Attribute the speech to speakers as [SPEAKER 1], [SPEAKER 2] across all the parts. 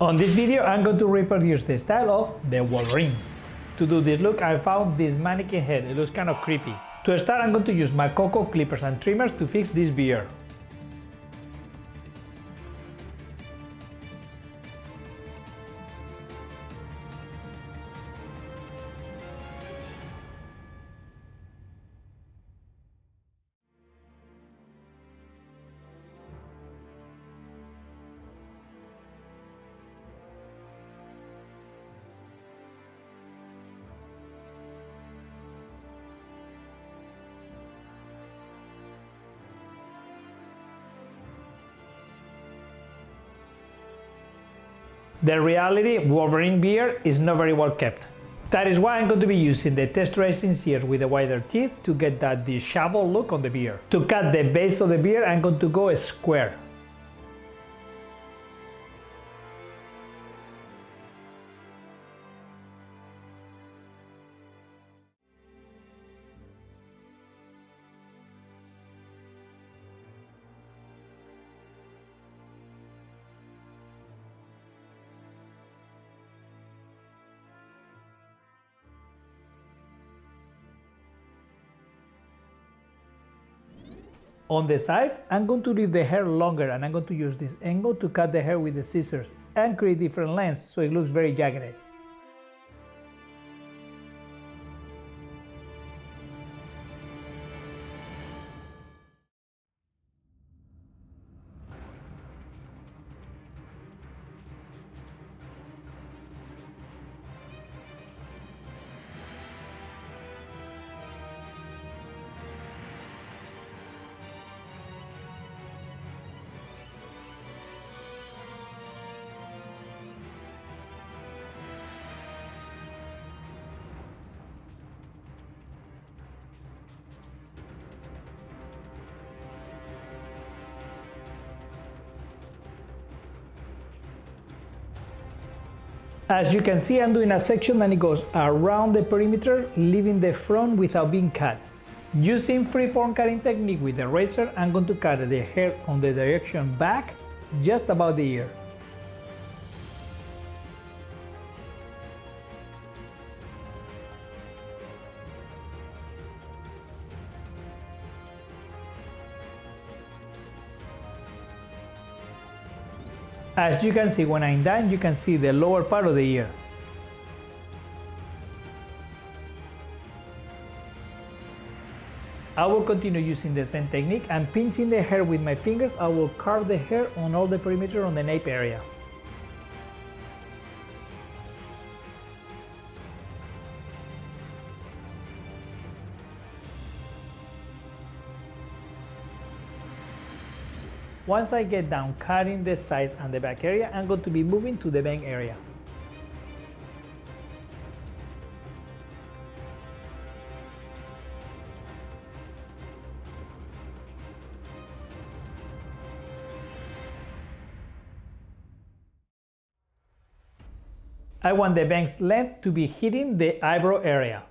[SPEAKER 1] On this video, I'm going to reproduce the style of the Wolverine. To do this look, I found this mannequin head. It looks kind of creepy. To start, I'm going to use my Cocco clippers and trimmers to fix this beard. The reality, Wolverine beard is not very well kept. That is why I'm going to be using the texturizing shears with the wider teeth to get that disheveled look on the beard. To cut the base of the beard, I'm going to go square. On the sides, I'm going to leave the hair longer and I'm going to use this angle to cut the hair with the scissors and create different lengths so it looks very jagged. As you can see, I'm doing a section and it goes around the perimeter, leaving the front without being cut. Using freeform cutting technique with the razor, I'm going to cut the hair on the direction back, just about the ear. As you can see, when I'm done, you can see the lower part of the ear. I will continue using the same technique and pinching the hair with my fingers. I will carve the hair on all the perimeter on the nape area. Once I get done cutting the sides and the back area, I'm going to be moving to the bang area. I want the bang's length to be hitting the eyebrow area.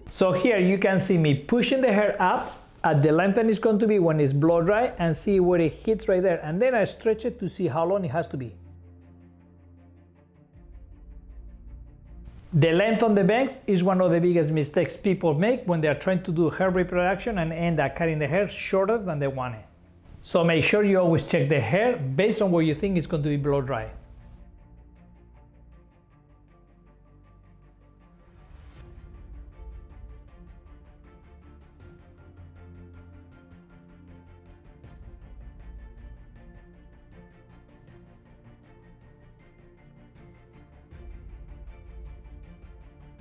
[SPEAKER 1] So here you can see me pushing the hair up at the length it's going to be when it's blow dry and see where it hits right there, and then I stretch it to see how long it has to be. The length on the bangs is one of the biggest mistakes people make when they are trying to do hair reproduction and end up cutting the hair shorter than they want it. So make sure you always check the hair based on where you think it's going to be blow dry.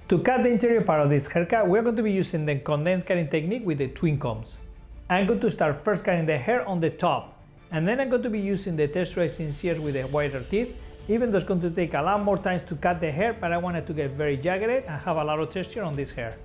[SPEAKER 1] To cut the interior part of this haircut, we're going to be using the condensed cutting technique with the twin combs. I'm going to start first cutting the hair on the top, and then I'm going to be using the texturizing shears with the wider teeth, even though it's going to take a lot more time to cut the hair, but I want it to get very jagged and have a lot of texture on this hair.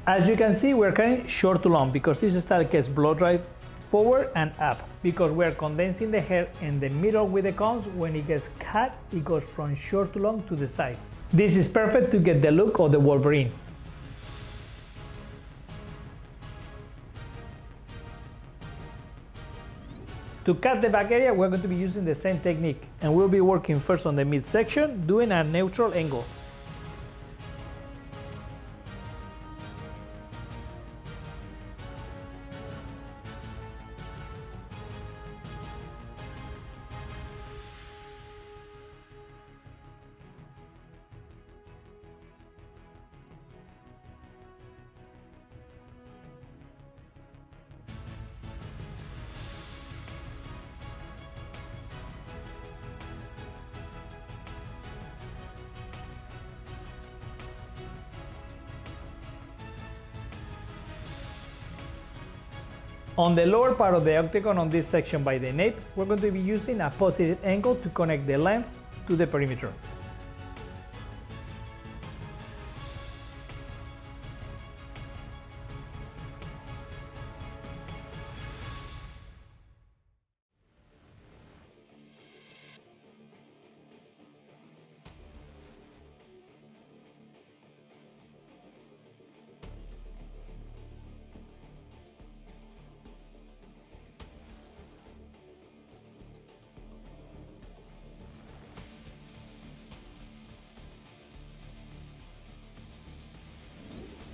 [SPEAKER 1] As you can see, we're cutting short to long because this style gets blow dried forward and up because we're condensing the hair in the middle with the combs. When it gets cut, it goes from short to long to the side. This is perfect to get the look of the Wolverine. To cut the back area, we're going to be using the same technique, and we'll be working first on the midsection, doing a neutral angle. On the lower part of the octagon on this section by the nape, we're going to be using a positive angle to connect the length to the perimeter.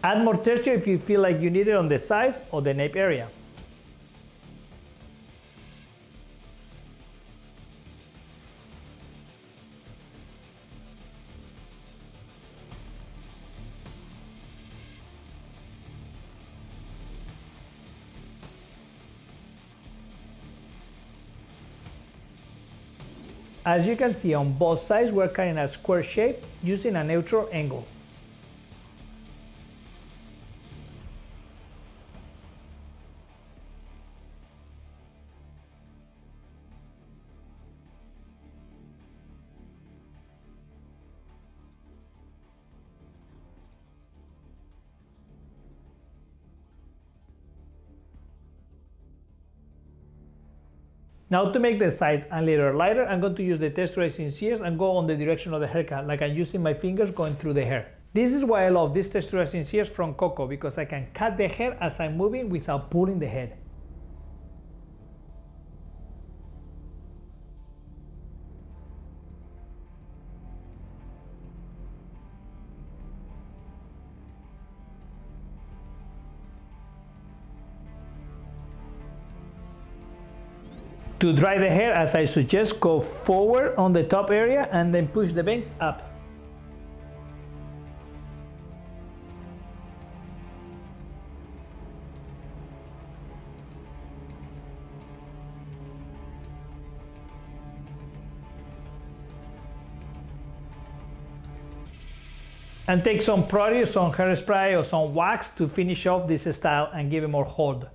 [SPEAKER 1] Add more texture if you feel like you need it on the sides or the nape area. As you can see on both sides, we're cutting a square shape using a neutral angle. Now to make the sides a little lighter, I'm going to use the texturizing shears and go on the direction of the haircut, like I'm using my fingers going through the hair. This is why I love these texturizing shears from Cocco, because I can cut the hair as I'm moving without pulling the head. To dry the hair, as I suggest, go forward on the top area and then push the bangs up. And take some product, some hairspray or some wax to finish off this style and give it more hold.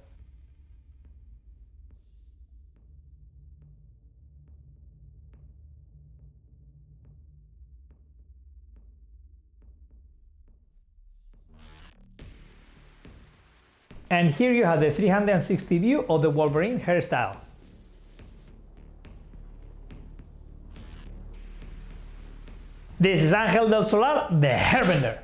[SPEAKER 1] And here you have the 360 view of the Wolverine hairstyle. This is Angel del Solar, the Hairbender.